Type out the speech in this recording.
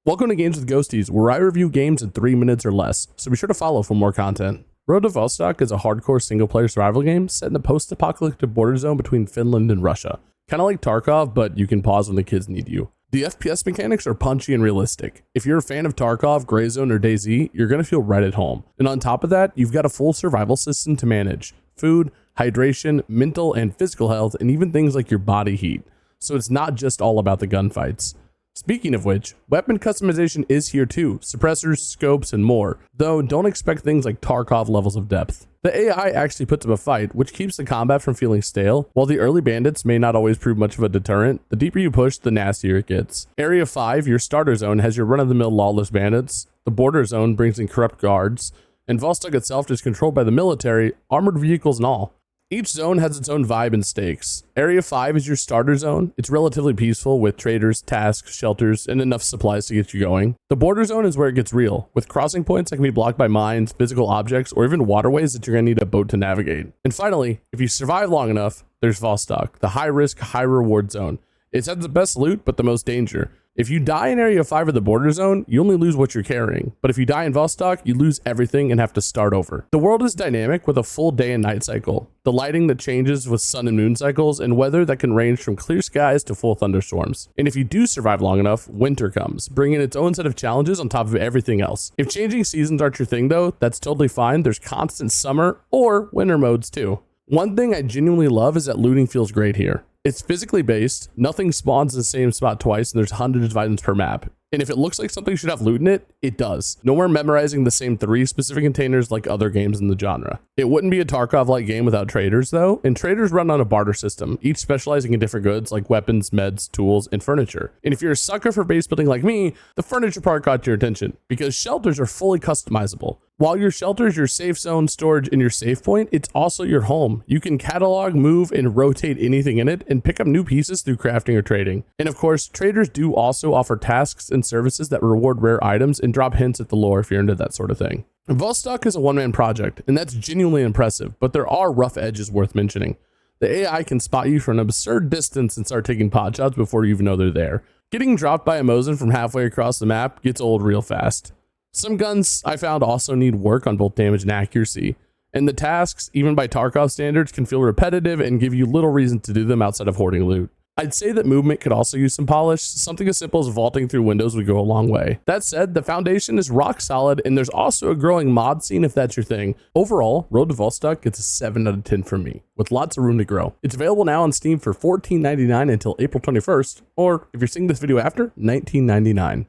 Welcome to Games with Ghosties, where I review games in 3 minutes or less, so be sure to follow for more content. Road to Vostok is a hardcore single-player survival game set in a post-apocalyptic border zone between Finland and Russia. Kinda like Tarkov, but you can pause when the kids need you. The FPS mechanics are punchy and realistic. If you're a fan of Tarkov, Grey Zone, or DayZ, you're gonna feel right at home. And on top of that, you've got a full survival system to manage. Food, hydration, mental and physical health, and even things like your body heat. So it's not just all about the gunfights. Speaking of which, weapon customization is here too, suppressors, scopes, and more, though don't expect things like Tarkov levels of depth. The AI actually puts up a fight, which keeps the combat from feeling stale. While the early bandits may not always prove much of a deterrent, the deeper you push, the nastier it gets. Area 5, your starter zone, has your run-of-the-mill lawless bandits, the border zone brings in corrupt guards, and Vostok itself is controlled by the military, armored vehicles and all. Each zone has its own vibe and stakes. Area 5 is your starter zone. It's relatively peaceful with traders, tasks, shelters, and enough supplies to get you going. The border zone is where it gets real, with crossing points that can be blocked by mines, physical objects, or even waterways that you're going to need a boat to navigate. And finally, if you survive long enough, there's Vostok, the high-risk, high-reward zone. It has the best loot, but the most danger. If you die in Area 5 of the border zone, you only lose what you're carrying. But if you die in Vostok, you lose everything and have to start over. The world is dynamic with a full day and night cycle. The lighting that changes with sun and moon cycles, and weather that can range from clear skies to full thunderstorms. And if you do survive long enough, winter comes, bringing its own set of challenges on top of everything else. If changing seasons aren't your thing though, that's totally fine. There's constant summer or winter modes too. One thing I genuinely love is that looting feels great here. It's physically based, nothing spawns in the same spot twice, and there's hundreds of items per map. And if it looks like something should have loot in it, it does. No more memorizing the same 3 specific containers like other games in the genre. It wouldn't be a Tarkov-like game without traders though, and traders run on a barter system, each specializing in different goods like weapons, meds, tools, and furniture. And if you're a sucker for base building like me, the furniture part got your attention, because shelters are fully customizable. While your shelter is your safe zone, storage, and your save point, it's also your home. You can catalog, move, and rotate anything in it, and pick up new pieces through crafting or trading. And of course, traders do also offer tasks and services that reward rare items and drop hints at the lore if you're into that sort of thing. Vostok is a one-man project, and that's genuinely impressive, but there are rough edges worth mentioning. The AI can spot you from an absurd distance and start taking pot shots before you even know they're there. Getting dropped by a Mosin from halfway across the map gets old real fast. Some guns I found also need work on both damage and accuracy, and the tasks, even by Tarkov standards, can feel repetitive and give you little reason to do them outside of hoarding loot. I'd say that movement could also use some polish. Something as simple as vaulting through windows would go a long way. That said, the foundation is rock solid, and there's also a growing mod scene if that's your thing. Overall, Road to Vostok gets a 7 out of 10 from me, with lots of room to grow. It's available now on Steam for $14.99 until April 21st, or if you're seeing this video after, $19.99.